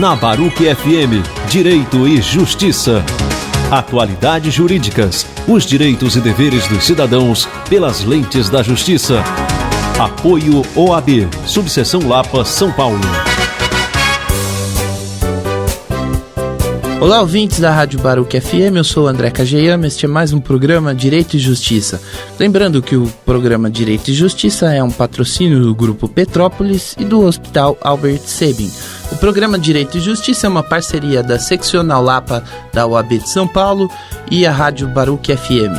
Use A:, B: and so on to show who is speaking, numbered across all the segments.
A: Na Baruch FM, Direito e Justiça. Atualidades jurídicas, os direitos e deveres dos cidadãos pelas lentes da justiça. Apoio OAB, Subseção Lapa, São Paulo.
B: Olá, ouvintes da Rádio Baruch FM, eu sou o André Kageyama, este é mais um programa Direito e Justiça. Lembrando que o programa Direito e Justiça é um patrocínio do Grupo Petrópolis e do Hospital Albert Sabin. O programa Direito e Justiça é uma parceria da Seccional Lapa da OAB de São Paulo e a Rádio Baruch FM.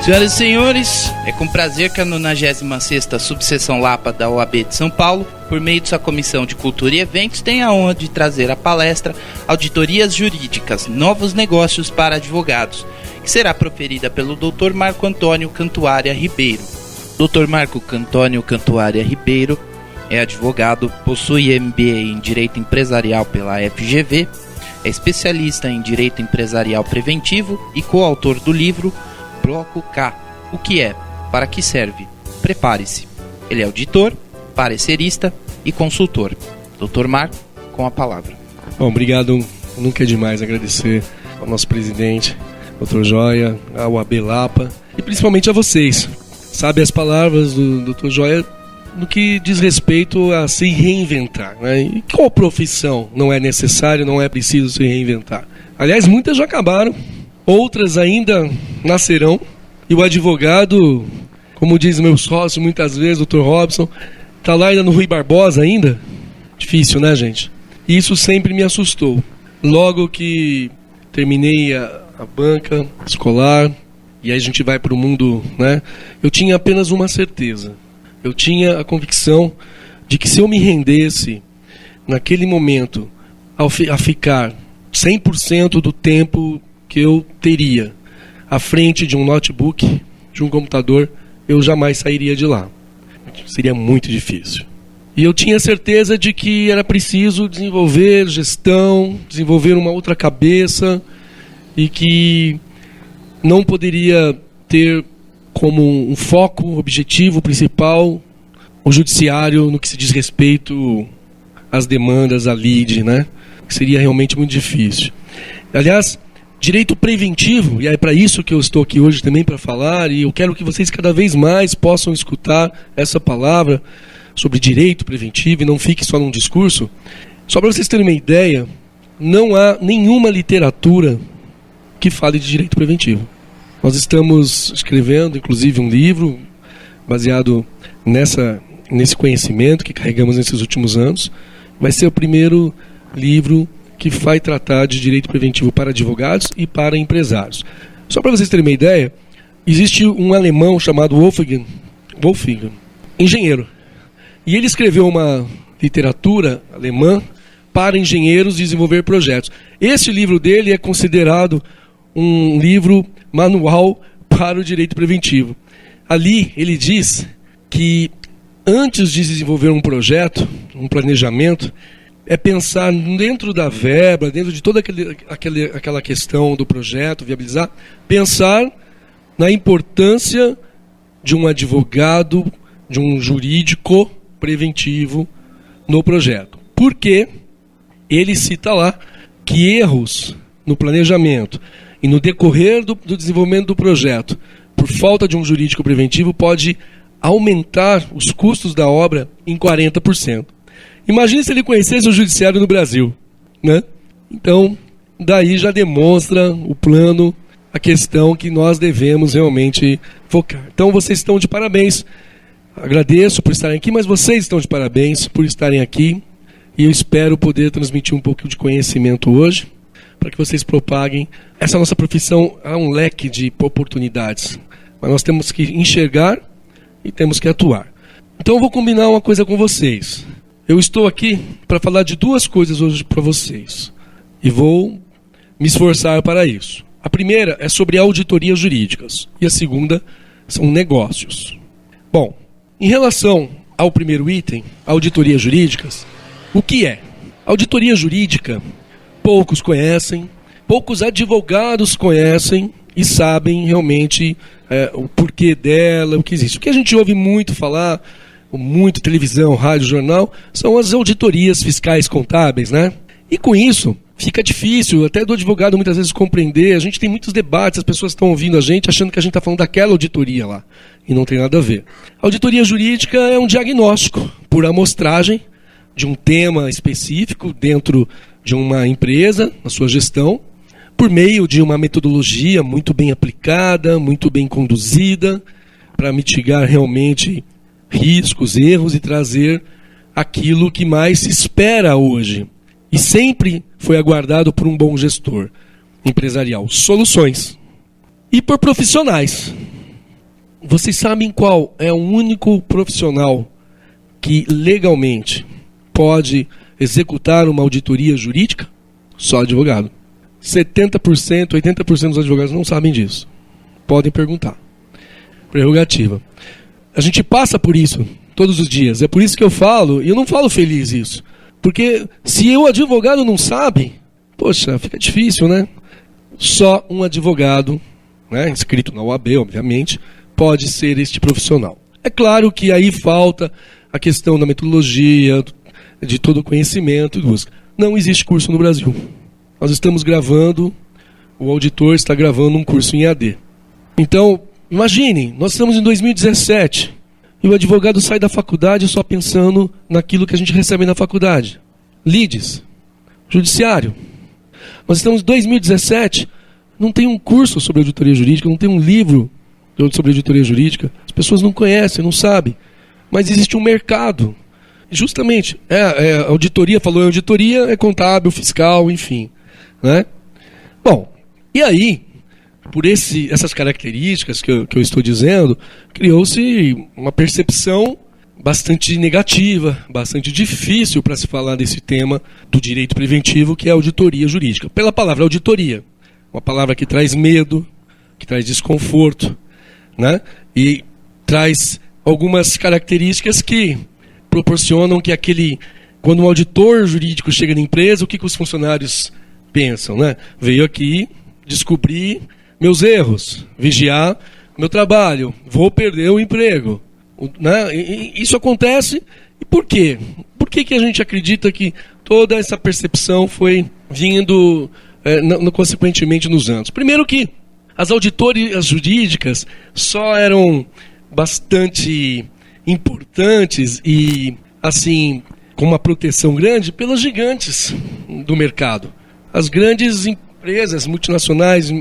B: Senhoras e senhores, é com prazer que a 96ª Subseção Lapa da OAB de São Paulo, por meio de sua Comissão de Cultura e Eventos, tem a honra de trazer a palestra Auditorias Jurídicas, Novos Negócios para Advogados, que será proferida pelo Dr. Marco Antônio Cantuária Ribeiro. Dr. Marco Antônio Cantuária Ribeiro é advogado, possui MBA em Direito Empresarial pela FGV, é especialista em Direito Empresarial Preventivo e coautor do livro Bloco K, o que é, para que serve, prepare-se. Ele é auditor, parecerista e consultor. Dr. Marco, com a palavra.
C: Bom, obrigado, nunca é demais agradecer ao nosso presidente, Dr. Joia, ao OAB Lapa e principalmente a vocês. Sabe as palavras do Dr. Joia no que diz respeito a se reinventar, né? E qual profissão não é necessário, não é preciso se reinventar? Aliás, muitas já acabaram, outras ainda nascerão, e o advogado, como diz meu sócio muitas vezes, Dr. Robson, está lá ainda no Rui Barbosa ainda? Difícil, né, gente? E isso sempre me assustou. Logo que terminei a banca escolar, e aí a gente vai para o mundo, né? Eu tinha apenas uma certeza. Eu tinha a convicção de que se eu me rendesse, naquele momento, a ficar 100% do tempo que eu teria à frente de um notebook, de um computador, eu jamais sairia de lá. Seria muito difícil. E eu tinha certeza de que era preciso desenvolver gestão, desenvolver uma outra cabeça, e que não poderia ter como um foco, objetivo principal, o judiciário no que se diz respeito às demandas, à lide, né? Que seria realmente muito difícil. Aliás, direito preventivo, e é para isso que eu estou aqui hoje também para falar, e eu quero que vocês cada vez mais possam escutar essa palavra sobre direito preventivo e não fique só num discurso. Só para vocês terem uma ideia, não há nenhuma literatura que fale de direito preventivo. Nós estamos escrevendo, inclusive, um livro baseado nesse conhecimento que carregamos nesses últimos anos. Vai ser o primeiro livro que vai tratar de direito preventivo para advogados e para empresários. Só para vocês terem uma ideia, existe um alemão chamado Wolfgang, engenheiro. E ele escreveu uma literatura alemã para engenheiros desenvolver projetos. Esse livro dele é considerado um livro manual para o direito preventivo. Ali ele diz que antes de desenvolver um projeto, um planejamento, é pensar dentro da verba, dentro de toda aquela questão do projeto, viabilizar, pensar na importância de um advogado, de um jurídico preventivo no projeto. Porque ele cita lá que erros no planejamento e no decorrer do desenvolvimento do projeto, por falta de um jurídico preventivo, pode aumentar os custos da obra em 40%. Imagine se ele conhecesse o judiciário no Brasil, né? Então, daí já demonstra o plano, a questão que nós devemos realmente focar. Então, vocês estão de parabéns. Agradeço por estarem aqui, mas vocês estão de parabéns por estarem aqui. E eu espero poder transmitir um pouco de conhecimento hoje, para que vocês propaguem. Essa nossa profissão há um leque de oportunidades, mas nós temos que enxergar e temos que atuar. Então eu vou combinar uma coisa com vocês. Eu estou aqui para falar de duas coisas hoje para vocês, e vou me esforçar para isso. A primeira é sobre auditorias jurídicas, e a segunda são negócios. Bom, em relação ao primeiro item, auditorias jurídicas, o que é? Auditoria jurídica, poucos conhecem, poucos advogados conhecem e sabem realmente o porquê dela, o que existe. O que a gente ouve muito falar muito televisão, rádio, jornal, são as auditorias fiscais contábeis, né? E com isso, fica difícil até do advogado muitas vezes compreender. A gente tem muitos debates, as pessoas estão ouvindo a gente achando que a gente está falando daquela auditoria lá. E não tem nada a ver. A auditoria jurídica é um diagnóstico por amostragem de um tema específico dentro de uma empresa, na sua gestão, por meio de uma metodologia muito bem aplicada, muito bem conduzida, para mitigar realmente riscos, erros e trazer aquilo que mais se espera hoje. E sempre foi aguardado por um bom gestor empresarial. Soluções. E por profissionais. Vocês sabem qual é o único profissional que legalmente pode executar uma auditoria jurídica? Só advogado. 70%, 80% dos advogados não sabem disso. Podem perguntar. Prerrogativa. A gente passa por isso todos os dias. É por isso que eu falo, e eu não falo feliz isso. Porque se o advogado não sabe, poxa, fica difícil, né? Só um advogado, né, inscrito na OAB, obviamente, pode ser este profissional. É claro que aí falta a questão da metodologia, de todo o conhecimento. Não existe curso no Brasil. Nós estamos gravando, o auditor está gravando um curso em EAD. Então, imaginem, nós estamos em 2017 e o advogado sai da faculdade só pensando naquilo que a gente recebe na faculdade. Lides, judiciário. Nós estamos em 2017, não tem um curso sobre auditoria jurídica, não tem um livro sobre auditoria jurídica. As pessoas não conhecem, não sabem. Mas existe um mercado. Justamente, auditoria, falou em auditoria, é contábil, fiscal, enfim. Né? Bom, e aí, por essas características que eu estou dizendo, criou-se uma percepção bastante negativa, bastante difícil para se falar desse tema do direito preventivo, que é a auditoria jurídica. Pela palavra auditoria, uma palavra que traz medo, que traz desconforto, né? E traz algumas características que proporcionam que quando um auditor jurídico chega na empresa, o que os funcionários pensam, né? Veio aqui descobrir meus erros, vigiar meu trabalho, vou perder o emprego. Né? E isso acontece, e por quê? Por que a gente acredita que toda essa percepção foi vindo consequentemente nos anos? Primeiro que as auditorias jurídicas só eram bastante importantes e, assim, com uma proteção grande pelas gigantes do mercado. As grandes empresas multinacionais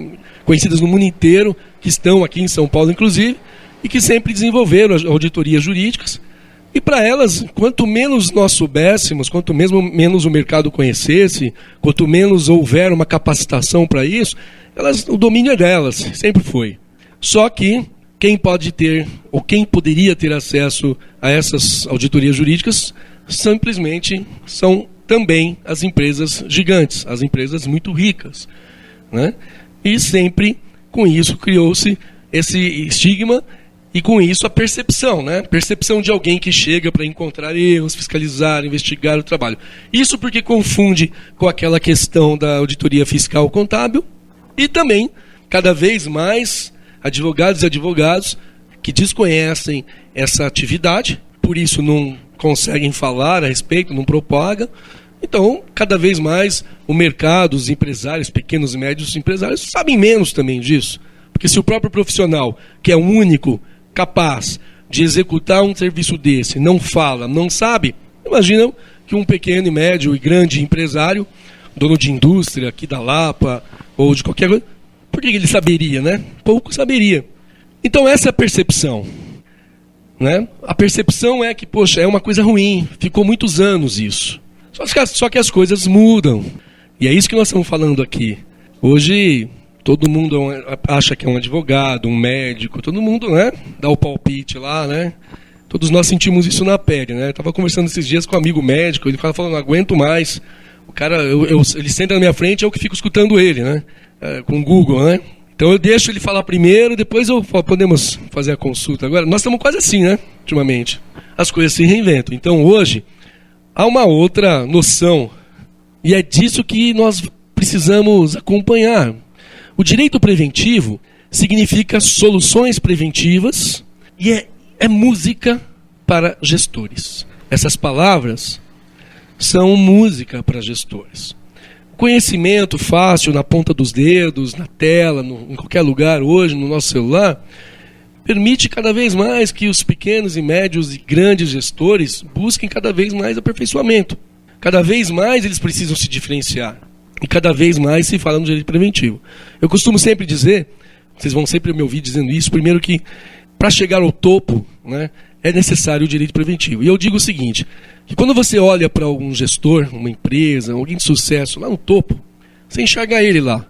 C: conhecidas no mundo inteiro, que estão aqui em São Paulo, inclusive, e que sempre desenvolveram auditorias jurídicas. E para elas, quanto menos nós soubéssemos, quanto menos o mercado conhecesse, quanto menos houver uma capacitação para isso, o domínio é delas, sempre foi. Só que quem pode ter, ou quem poderia ter acesso a essas auditorias jurídicas, simplesmente são também as empresas gigantes, as empresas muito ricas, né? E sempre com isso criou-se esse estigma e com isso a percepção, né? Percepção de alguém que chega para encontrar erros, fiscalizar, investigar o trabalho. Isso porque confunde com aquela questão da auditoria fiscal contábil e também, cada vez mais, advogados e advogados que desconhecem essa atividade, por isso não conseguem falar a respeito, não propagam. Então, cada vez mais, o mercado, os empresários, pequenos e médios empresários, sabem menos também disso. Porque se o próprio profissional, que é o único capaz de executar um serviço desse, não fala, não sabe, imagina que um pequeno, médio e grande empresário, dono de indústria aqui da Lapa, ou de qualquer coisa, por que ele saberia, né? Pouco saberia. Então, essa é a percepção. Né? A percepção é que, poxa, é uma coisa ruim, ficou muitos anos isso. Só que as coisas mudam. E é isso que nós estamos falando aqui. Hoje, todo mundo acha que é um advogado, um médico, todo mundo, né, dá o palpite lá, né? Todos nós sentimos isso na pele, né? Estava conversando esses dias com um amigo médico, ele falando, não aguento mais. O cara, ele senta na minha frente, eu que fico escutando ele, né? Com o Google, né? Então eu deixo ele falar primeiro, depois podemos fazer a consulta. Agora, nós estamos quase assim, né? Ultimamente. As coisas se reinventam. Então hoje, há uma outra noção, e é disso que nós precisamos acompanhar. O direito preventivo significa soluções preventivas, e é música para gestores. Essas palavras são música para gestores. Conhecimento fácil na ponta dos dedos, na tela, em qualquer lugar hoje, no nosso celular, permite cada vez mais que os pequenos e médios e grandes gestores busquem cada vez mais aperfeiçoamento. Cada vez mais eles precisam se diferenciar. E cada vez mais se fala no direito preventivo. Eu costumo sempre dizer, vocês vão sempre me ouvir dizendo isso, primeiro que para chegar ao topo, né, é necessário o direito preventivo. E eu digo o seguinte, que quando você olha para algum gestor, uma empresa, alguém de sucesso lá no topo, você enxerga ele lá,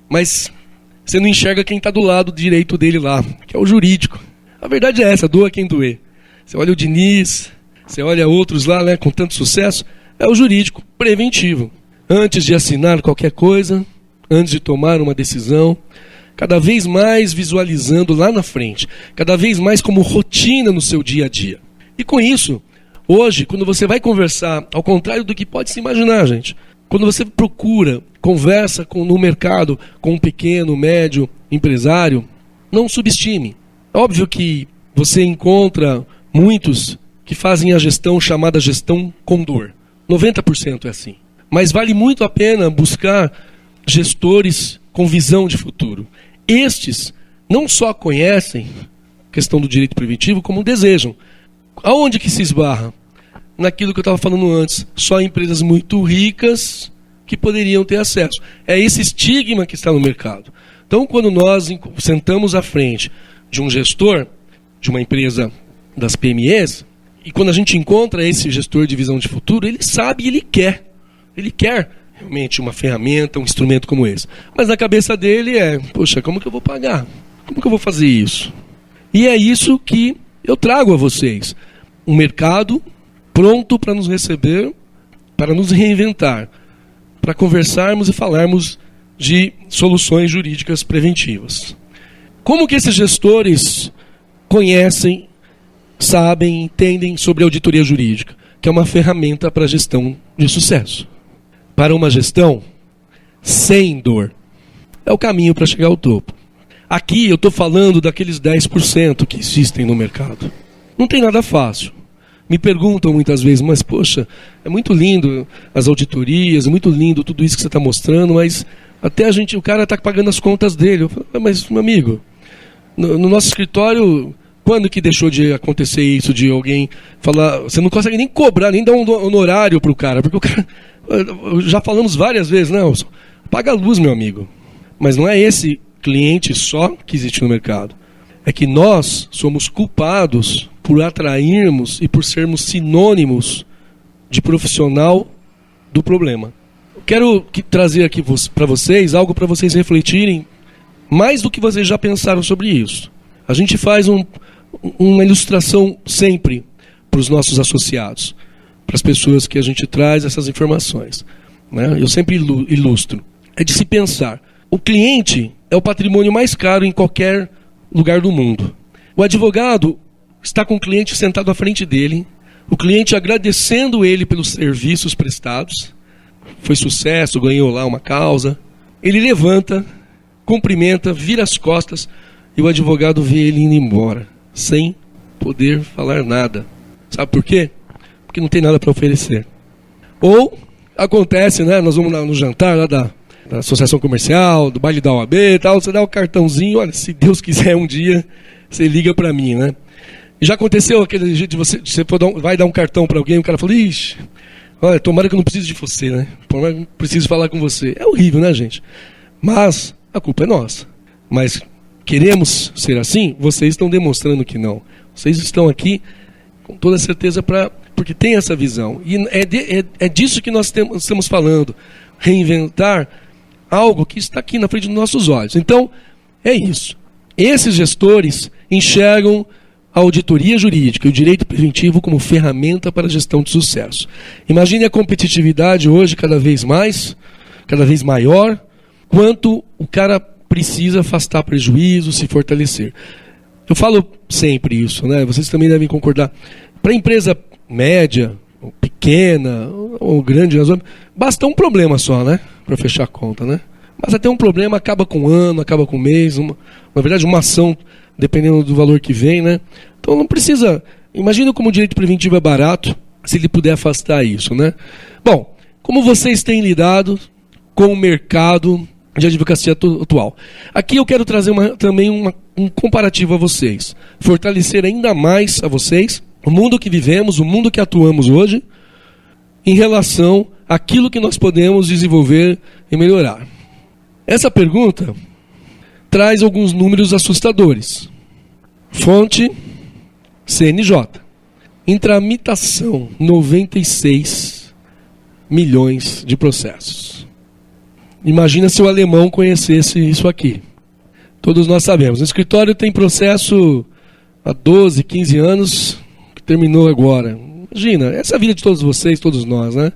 C: mas você não enxerga quem está do lado direito dele lá, que é o jurídico. A verdade é essa, doa quem doer. Você olha o Diniz, você olha outros lá, né, com tanto sucesso, é o jurídico preventivo. Antes de assinar qualquer coisa, antes de tomar uma decisão, cada vez mais visualizando lá na frente, cada vez mais como rotina no seu dia a dia. E com isso, hoje, quando você vai conversar, ao contrário do que pode se imaginar, gente, quando você procura, conversa no mercado com um pequeno, médio empresário, não subestime. É óbvio que você encontra muitos que fazem a gestão chamada gestão com dor. 90% é assim. Mas vale muito a pena buscar gestores com visão de futuro. Estes não só conhecem a questão do direito preventivo, como desejam. Aonde que se esbarra? Naquilo que eu estava falando antes. Só empresas muito ricas que poderiam ter acesso. É esse estigma que está no mercado. Então, quando nós sentamos à frente de um gestor, de uma empresa das PMEs, e quando a gente encontra esse gestor de visão de futuro, ele sabe e ele quer. Ele quer realmente uma ferramenta, um instrumento como esse. Mas na cabeça dele poxa, como que eu vou pagar? Como que eu vou fazer isso? E é isso que eu trago a vocês. Um mercado pronto para nos receber, para nos reinventar, para conversarmos e falarmos de soluções jurídicas preventivas. Como que esses gestores conhecem, sabem, entendem sobre auditoria jurídica? Que é uma ferramenta para a gestão de sucesso. Para uma gestão sem dor. É o caminho para chegar ao topo. Aqui eu estou falando daqueles 10% que existem no mercado. Não tem nada fácil. Me perguntam muitas vezes, mas poxa, é muito lindo as auditorias, é muito lindo tudo isso que você está mostrando, mas até o cara está pagando as contas dele. Eu falo, mas meu amigo, no nosso escritório, quando que deixou de acontecer isso, de alguém falar, você não consegue nem cobrar, nem dar um honorário para o cara, porque o cara... Já falamos várias vezes, Nelson, paga a luz, meu amigo. Mas não é esse cliente só que existe no mercado. É que nós somos culpados por atrairmos e por sermos sinônimos de profissional do problema. Eu quero trazer aqui para vocês algo para vocês refletirem mais do que vocês já pensaram sobre isso. A gente faz uma ilustração sempre para os nossos associados, para as pessoas que a gente traz essas informações, né? Eu sempre ilustro. É de se pensar. O cliente é o patrimônio mais caro em qualquer lugar do mundo. O advogado está com o cliente sentado à frente dele, o cliente agradecendo ele pelos serviços prestados, foi sucesso, ganhou lá uma causa. Ele levanta, cumprimenta, vira as costas e o advogado vê ele indo embora, sem poder falar nada. Sabe por quê? Porque não tem nada para oferecer. Ou acontece, né? Nós vamos no jantar lá da associação comercial, do baile da OAB e tal, você dá o cartãozinho, olha, se Deus quiser um dia, você liga para mim, né? E já aconteceu aquele jeito de você vai dar um cartão para alguém, o cara fala, ixi, olha, tomara que eu não precise de você, né? Tomara que eu não preciso falar com você. É horrível, né, gente? Mas a culpa é nossa. Mas queremos ser assim? Vocês estão demonstrando que não. Vocês estão aqui com toda certeza porque tem essa visão. E é disso que nós estamos falando. Reinventar algo que está aqui na frente dos nossos olhos. Então, é isso. Esses gestores enxergam a auditoria jurídica e o direito preventivo como ferramenta para a gestão de sucesso. Imagine a competitividade hoje cada vez maior, quanto o cara precisa afastar prejuízo, se fortalecer. Eu falo sempre isso, né? Vocês também devem concordar. Para a empresa média, ou pequena, ou grande, basta um problema só, né? Para fechar a conta, né? Mas até um problema acaba com um ano, acaba com um mês, na verdade uma ação, dependendo do valor que vem, né? Então não precisa Imagina como o direito preventivo é barato se ele puder afastar isso, né? Bom, como vocês têm lidado com o mercado de advocacia atual? Aqui eu quero trazer também um comparativo a vocês, fortalecer ainda mais a vocês o mundo que vivemos, o mundo que atuamos hoje, em relação àquilo que nós podemos desenvolver e melhorar. Essa pergunta traz alguns números assustadores. Fonte CNJ. Em tramitação, 96 milhões de processos. Imagina se o alemão conhecesse isso aqui. Todos nós sabemos. O escritório tem processo há 12, 15 anos, que terminou agora. Imagina, essa é a vida de todos vocês, todos nós, né?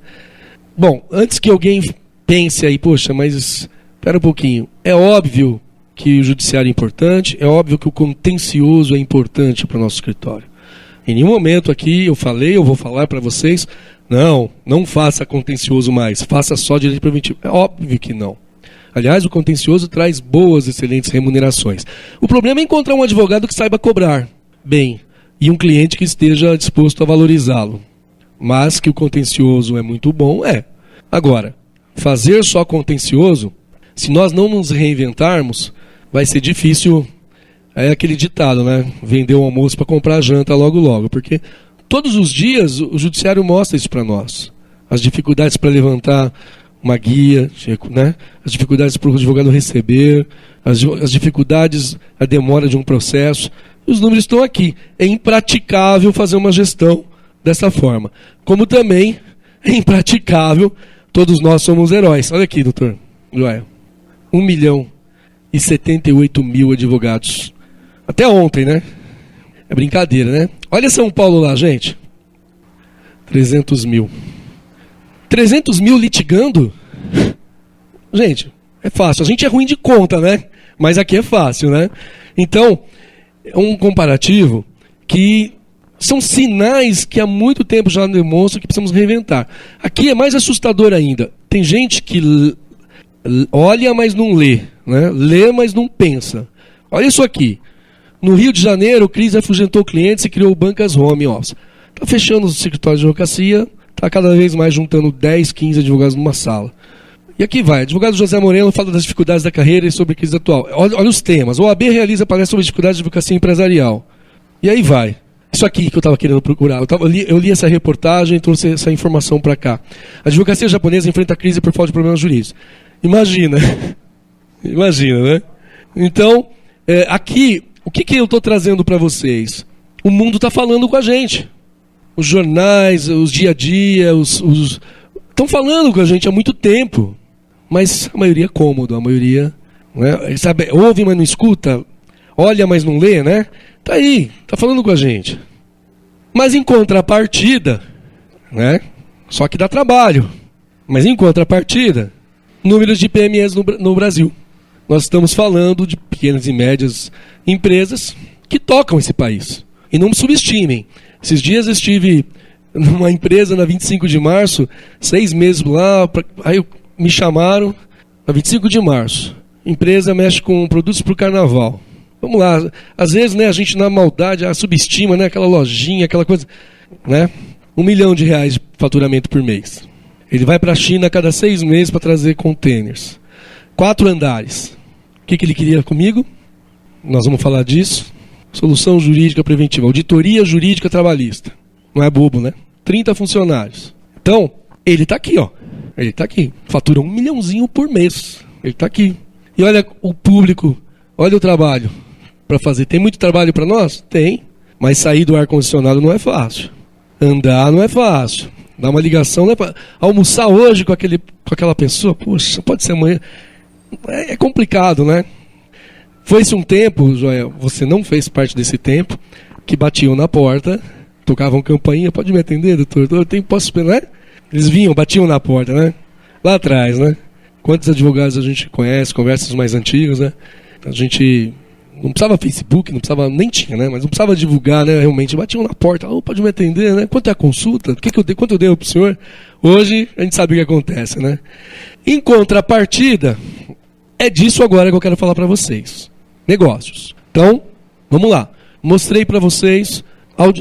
C: Bom, antes que alguém pense aí, poxa, mas espera um pouquinho. É óbvio que o judiciário é importante, é óbvio que o contencioso é importante para o nosso escritório. Em nenhum momento aqui eu vou falar para vocês, não faça contencioso mais, faça só direito preventivo. É óbvio que não. Aliás, o contencioso traz boas, excelentes remunerações. O problema é encontrar um advogado que saiba cobrar bem e um cliente que esteja disposto a valorizá-lo. Mas que o contencioso é muito bom, é. Agora, fazer só contencioso, se nós não nos reinventarmos, vai ser difícil. É aquele ditado, né? Vender o almoço para comprar a janta logo logo. Porque todos os dias o judiciário mostra isso para nós. As dificuldades para levantar uma guia, né? As dificuldades para o advogado receber, as dificuldades, a demora de um processo. Os números estão aqui. É impraticável fazer uma gestão dessa forma. Como também é impraticável, todos nós somos heróis. Olha aqui, doutor Joia. 1.078.000 advogados. Até ontem, né? É brincadeira, né? Olha São Paulo lá, gente. 300 mil. 300 mil litigando? Gente, é fácil. A gente é ruim de conta, né? Mas aqui é fácil, né? Então, é um comparativo que são sinais que há muito tempo já demonstram que precisamos reinventar. Aqui é mais assustador ainda. Tem gente que olha, mas não lê, né? Lê, mas não pensa. Olha isso aqui. No Rio de Janeiro, o CRIS afugentou clientes e criou bancas home office. Está fechando os escritórios de advocacia, está cada vez mais juntando 10, 15 advogados numa sala. E aqui vai. Advogado José Moreno fala das dificuldades da carreira e sobre a crise atual. Olha os temas. O OAB realiza palestra sobre dificuldades de advocacia empresarial. E aí vai. Isso aqui que eu estava querendo procurar. Eu li essa reportagem e trouxe essa informação para cá. A advocacia japonesa enfrenta a crise por falta de problemas jurídicos. Imagina. Imagina, né? Então, aqui, o que eu estou trazendo para vocês? O mundo está falando com a gente. Os jornais, os dia a dia, estão falando com a gente há muito tempo. Mas a maioria é cômodo, a maioria, né, sabe, ouve, mas não escuta, olha, mas não lê, né? Tá aí, tá falando com a gente. Mas em contrapartida, né? Só que dá trabalho. Mas em contrapartida, números de PMEs no Brasil. Nós estamos falando de pequenas e médias empresas que tocam esse país. E não me subestimem. Esses dias eu estive numa empresa na 25 de março, 6 meses lá, aí me chamaram na 25 de março. A empresa mexe com produtos para o carnaval. Vamos lá, às vezes, né, a gente na maldade subestima, né, aquela lojinha, aquela coisa, né? R$1 milhão de faturamento por mês. Ele vai para a China a cada 6 meses para trazer containers. 4 andares. O que ele queria comigo? Nós vamos falar disso. Solução jurídica preventiva, auditoria jurídica trabalhista. Não é bobo, né? 30 funcionários. Então, ele está aqui, ó. Ele está aqui. Fatura R$1 milhãozinho por mês. Ele está aqui. E olha o público, olha o trabalho para fazer. Tem muito trabalho para nós? Tem. Mas sair do ar-condicionado não é fácil. Andar não é fácil. Dar uma ligação não é fácil. Almoçar hoje com aquela pessoa, poxa, pode ser amanhã. É complicado, né? Foi-se um tempo, Joia, você não fez parte desse tempo, que batiam na porta, tocavam campainha, pode me atender, doutor? Posso esperar, né? Eles vinham, batiam na porta, né? Lá atrás, né? Quantos advogados a gente conhece, conversas mais antigas, né? A gente não precisava Facebook, não precisava, nem tinha, né? Mas não precisava divulgar, né? Realmente, batiam na porta, pode me atender, né? Quanto é a consulta? Quanto eu devo pro senhor? Hoje, a gente sabe o que acontece, né? Em contrapartida, é disso agora que eu quero falar para vocês. Negócios. Então, vamos lá. Mostrei para vocês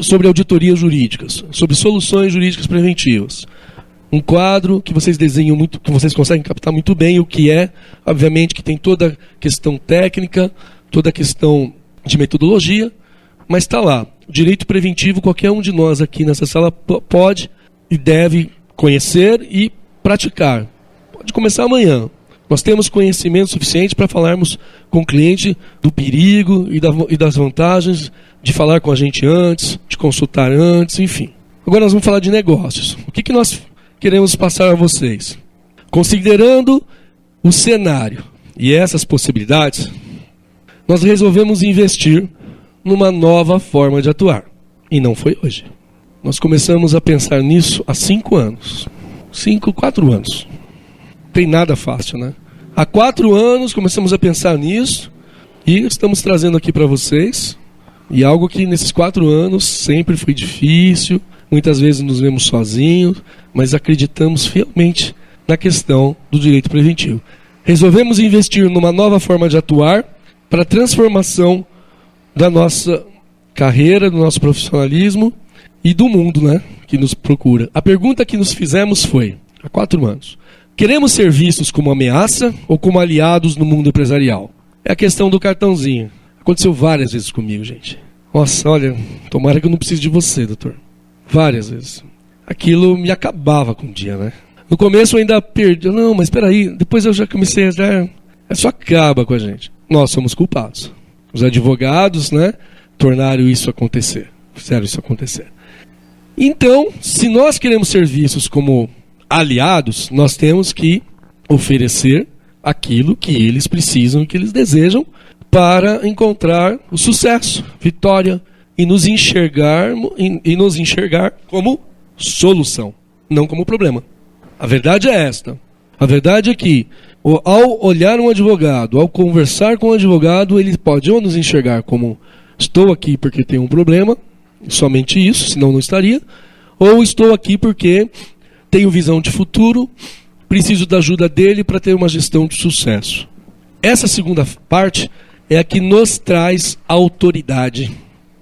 C: sobre auditorias jurídicas, sobre soluções jurídicas preventivas. Um quadro que vocês desenham muito, que vocês conseguem captar muito bem o que é, obviamente que tem toda a questão técnica, toda a questão de metodologia, mas está lá. O direito preventivo, qualquer um de nós aqui nessa sala pode e deve conhecer e praticar. Pode começar amanhã. Nós temos conhecimento suficiente para falarmos com o cliente do perigo e das vantagens de falar com a gente antes, de consultar antes, enfim. Agora nós vamos falar de negócios. O que nós queremos passar a vocês? Considerando o cenário e essas possibilidades, nós resolvemos investir numa nova forma de atuar. E não foi hoje. Nós começamos a pensar nisso há 5 anos. 4 anos. Não tem nada fácil, né? Há 4 anos começamos a pensar nisso e estamos trazendo aqui para vocês. E algo que nesses 4 anos sempre foi difícil, muitas vezes nos vemos sozinhos, mas acreditamos fielmente na questão do direito preventivo. Resolvemos investir numa nova forma de atuar para a transformação da nossa carreira, do nosso profissionalismo e do mundo, né, que nos procura. A pergunta que nos fizemos foi, há 4 anos, queremos ser vistos como ameaça ou como aliados no mundo empresarial? É a questão do cartãozinho. Aconteceu várias vezes comigo, gente. Nossa, olha, tomara que eu não precise de você, doutor. Várias vezes. Aquilo me acabava com o dia, né? No começo eu ainda perdi. Não, mas espera aí. Depois eu já comecei a... Isso acaba com a gente. Nós somos culpados. Os advogados, né, tornaram isso acontecer. Fizeram isso acontecer. Então, se nós queremos ser vistos como aliados, nós temos que oferecer aquilo que eles precisam, que eles desejam, para encontrar o sucesso, vitória, e nos enxergar como solução, não como problema. A verdade é esta. A verdade é que, ao olhar um advogado, ao conversar com um advogado, ele pode ou nos enxergar como estou aqui porque tenho um problema, somente isso, senão não estaria, ou estou aqui porque tenho visão de futuro, preciso da ajuda dele para ter uma gestão de sucesso. Essa segunda parte é a que nos traz autoridade,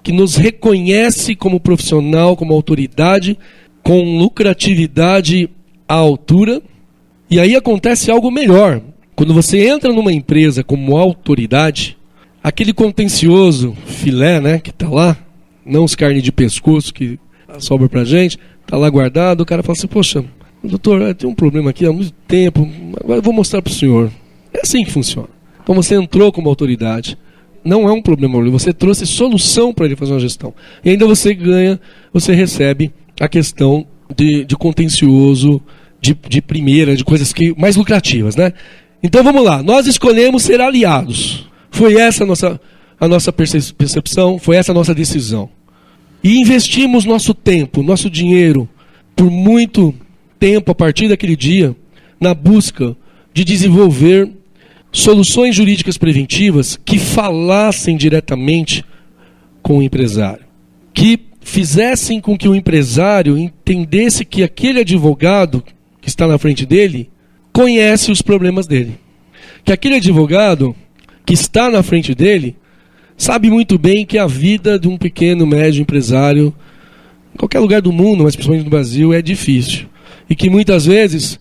C: que nos reconhece como profissional, como autoridade, com lucratividade à altura. E aí acontece algo melhor. Quando você entra numa empresa como autoridade, aquele contencioso filé, né, que está lá, não os carnes de pescoço que sobra pra gente, está lá guardado, o cara fala assim, poxa, doutor, tem um problema aqui há muito tempo, agora eu vou mostrar para o senhor. É assim que funciona. Então você entrou como autoridade, não é um problema, você trouxe solução para ele fazer uma gestão. E ainda você ganha, você recebe a questão de contencioso, de primeira, de coisas que mais lucrativas, né? Então vamos lá, nós escolhemos ser aliados. Foi essa a nossa percepção, foi essa a nossa decisão. E investimos nosso tempo, nosso dinheiro, por muito tempo a partir daquele dia, na busca de desenvolver soluções jurídicas preventivas que falassem diretamente com o empresário, que fizessem com que o empresário entendesse que aquele advogado que está na frente dele conhece os problemas dele, que aquele advogado que está na frente dele sabe muito bem que a vida de um pequeno, médio empresário, em qualquer lugar do mundo, mas principalmente no Brasil, é difícil, e que muitas vezes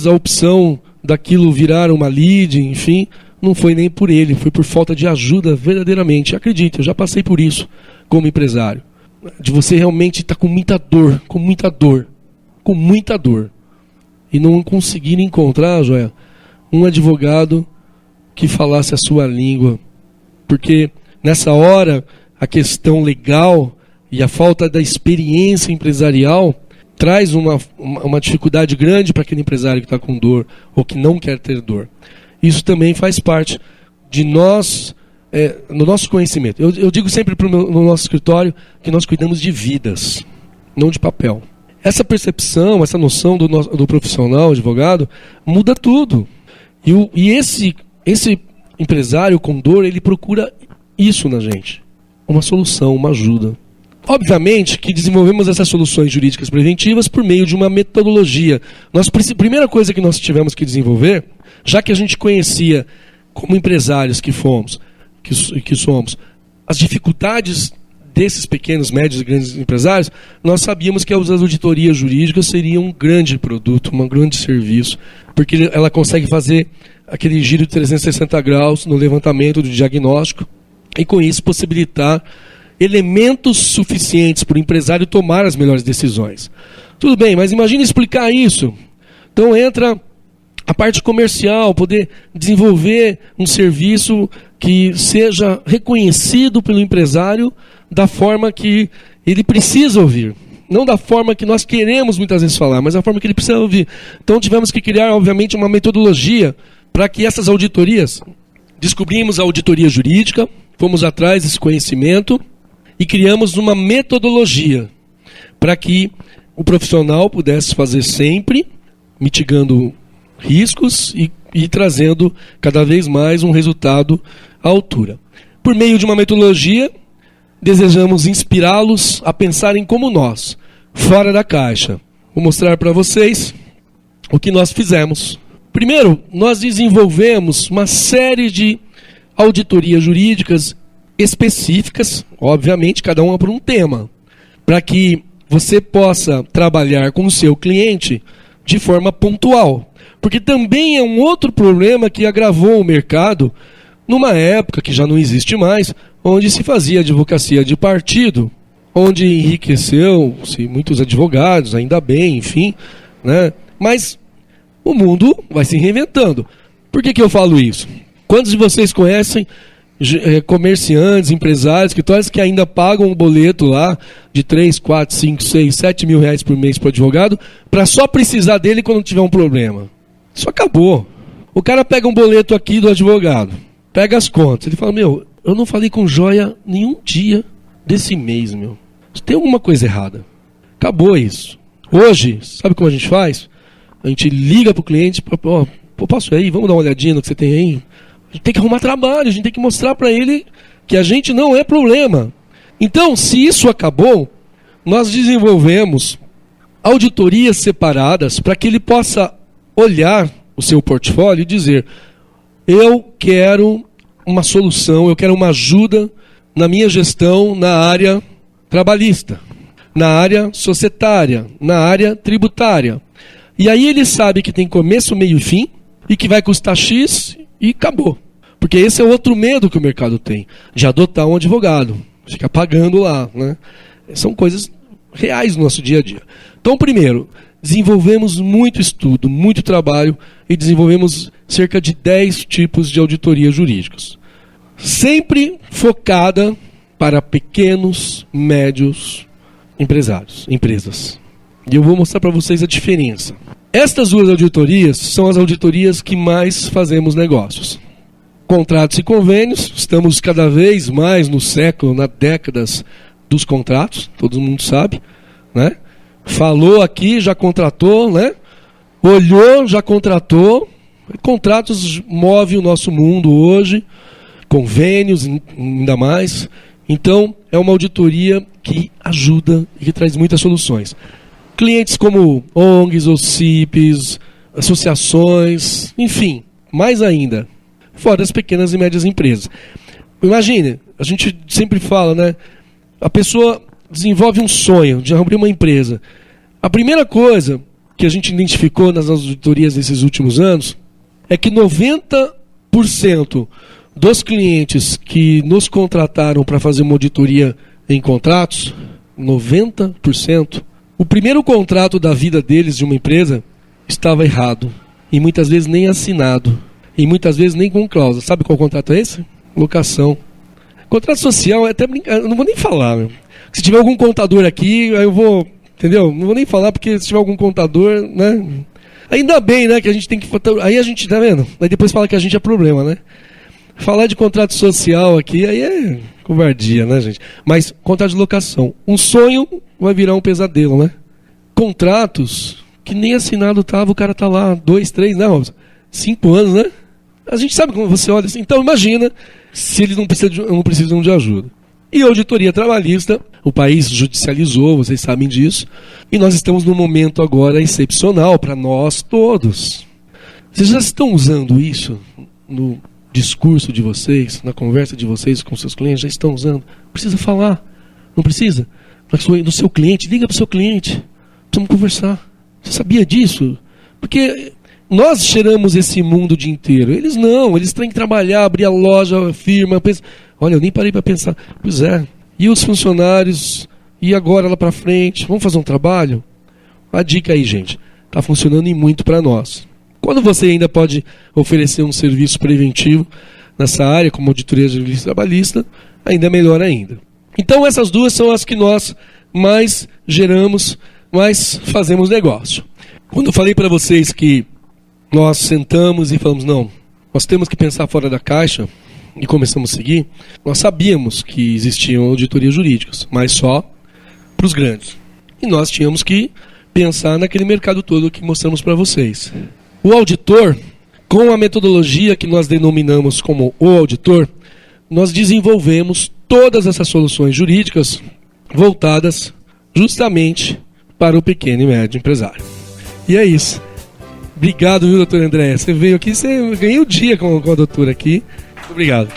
C: a opção daquilo virar uma lead, enfim, não foi nem por ele, foi por falta de ajuda verdadeiramente. Acredite, eu já passei por isso como empresário. De você realmente estar com muita dor, e não conseguir encontrar, Joia, um advogado que falasse a sua língua. Porque nessa hora, a questão legal e a falta da experiência empresarial traz uma dificuldade grande para aquele empresário que está com dor ou que não quer ter dor. Isso também faz parte de nós, no nosso conhecimento. Eu digo sempre no nosso escritório que nós cuidamos de vidas, não de papel. Essa percepção, essa noção do profissional, advogado, muda tudo. E esse empresário com dor, ele procura isso na gente. Uma solução, uma ajuda. Obviamente que desenvolvemos essas soluções jurídicas preventivas por meio de uma metodologia. A primeira coisa que nós tivemos que desenvolver, já que a gente conhecia como empresários que somos, as dificuldades desses pequenos, médios e grandes empresários, nós sabíamos que as auditorias jurídicas seriam um grande produto, um grande serviço, porque ela consegue fazer aquele giro de 360 graus no levantamento do diagnóstico e, com isso, possibilitar elementos suficientes para o empresário tomar as melhores decisões. Tudo bem, mas imagine explicar isso. Então entra a parte comercial, poder desenvolver um serviço que seja reconhecido pelo empresário da forma que ele precisa ouvir. Não da forma que nós queremos muitas vezes falar, mas da forma que ele precisa ouvir. Então tivemos que criar, obviamente, uma metodologia para que essas auditorias, descobrimos a auditoria jurídica, fomos atrás desse conhecimento e criamos uma metodologia para que o profissional pudesse fazer sempre, mitigando riscos e trazendo cada vez mais um resultado à altura. Por meio de uma metodologia, desejamos inspirá-los a pensarem como nós, fora da caixa. Vou mostrar para vocês o que nós fizemos. Primeiro, nós desenvolvemos uma série de auditorias jurídicas específicas, obviamente, cada uma por um tema, para que você possa trabalhar com o seu cliente de forma pontual. Porque também é um outro problema que agravou o mercado numa época que já não existe mais, onde se fazia advocacia de partido, onde enriqueceu-se muitos advogados, ainda bem, enfim, né? Mas o mundo vai se reinventando. Por que eu falo isso? Quantos de vocês conhecem comerciantes, empresários, escritórios que ainda pagam um boleto lá de 3, 4, 5, 6, 7 mil reais por mês para o advogado, para só precisar dele quando tiver um problema? Isso acabou. O cara pega um boleto aqui do advogado, pega as contas, ele fala, meu, eu não falei com Joia nenhum dia desse mês, meu. Tem alguma coisa errada. Acabou isso. Hoje, sabe como a gente faz? A gente liga para o cliente, posso ir aí, vamos dar uma olhadinha no que você tem aí. A gente tem que arrumar trabalho, a gente tem que mostrar para ele que a gente não é problema. Então, se isso acabou, nós desenvolvemos auditorias separadas para que ele possa olhar o seu portfólio e dizer, eu quero uma solução, eu quero uma ajuda na minha gestão na área trabalhista, na área societária, na área tributária. E aí ele sabe que tem começo, meio e fim, e que vai custar X e acabou. Porque esse é outro medo que o mercado tem, de adotar um advogado, ficar pagando lá, né? São coisas reais no nosso dia a dia. Então, primeiro, desenvolvemos muito estudo, muito trabalho e desenvolvemos cerca de 10 tipos de auditorias jurídicas. Sempre focada para pequenos, médios empresários, empresas. E eu vou mostrar para vocês a diferença. Estas duas auditorias são as auditorias que mais fazemos negócios. Contratos e convênios, estamos cada vez mais no século, nas décadas dos contratos, todo mundo sabe, né? Falou aqui, já contratou, né? Olhou, já contratou. Contratos move o nosso mundo hoje, convênios ainda mais. Então, é uma auditoria que ajuda e que traz muitas soluções. Clientes como ONGs, OCIPs, associações, enfim, mais ainda, fora das pequenas e médias empresas. Imagine, a gente sempre fala, né? A pessoa desenvolve um sonho de abrir uma empresa. A primeira coisa que a gente identificou nas auditorias desses últimos anos é que 90% dos clientes que nos contrataram para fazer uma auditoria em contratos, 90%, o primeiro contrato da vida deles de uma empresa estava errado. E muitas vezes nem assinado. E muitas vezes nem com cláusula. Sabe qual contrato é esse? Locação. Contrato social é até brincar. Eu não vou nem falar, meu. Se tiver algum contador aqui, aí eu vou. Entendeu? Não vou nem falar, porque se tiver algum contador, né? Ainda bem, né? Que a gente tem que. Aí a gente, tá vendo? Aí depois fala que a gente é problema, né? Falar de contrato social aqui, aí é covardia, né, gente? Mas contrato de locação. Um sonho vai virar um pesadelo, né? Contratos que nem assinado tava, o cara tá lá 2, 3, não, 5 anos, né? A gente sabe como você olha assim. Então imagina se eles não precisam de ajuda. E a auditoria trabalhista, o país judicializou, vocês sabem disso. E nós estamos num momento agora excepcional para nós todos. Vocês já estão usando isso no discurso de vocês, na conversa de vocês com seus clientes? Já estão usando? Precisa falar. Não precisa? Do seu cliente, liga para o seu cliente. Precisamos conversar. Você sabia disso? Porque nós cheiramos esse mundo o dia inteiro. Eles não, eles têm que trabalhar, abrir a loja, a firma. Olha, eu nem parei para pensar. Pois é. E os funcionários? E agora lá para frente? Vamos fazer um trabalho? A dica aí, gente. Está funcionando e muito para nós. Quando você ainda pode oferecer um serviço preventivo nessa área, como auditoria trabalhista, ainda é melhor ainda. Então essas duas são as que nós mais geramos, mais fazemos negócio. Quando eu falei para vocês que nós sentamos e falamos, não, nós temos que pensar fora da caixa e começamos a seguir, nós sabíamos que existiam auditorias jurídicas, mas só para os grandes. E nós tínhamos que pensar naquele mercado todo que mostramos para vocês. O auditor, com a metodologia que nós denominamos como o auditor, nós desenvolvemos todas essas soluções jurídicas voltadas justamente para o pequeno e médio empresário. E é isso. Obrigado, viu, doutor André? Você veio aqui, você ganhou o dia com a doutora aqui. Muito obrigado.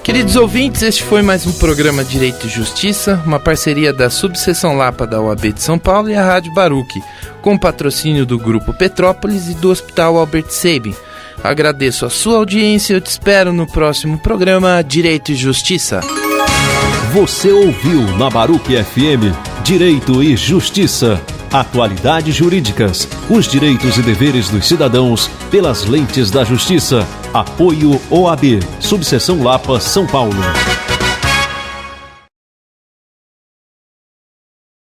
B: Queridos ouvintes, este foi mais um programa Direito e Justiça, uma parceria da Subseção Lapa da OAB de São Paulo e a Rádio Baruch, com patrocínio do Grupo Petrópolis e do Hospital Albert Sabin. Agradeço a sua audiência e eu te espero no próximo programa Direito e Justiça.
A: Você ouviu na Baruch FM Direito e Justiça. Atualidades jurídicas, os direitos e deveres dos cidadãos pelas lentes da justiça. Apoio OAB, Subseção Lapa, São Paulo.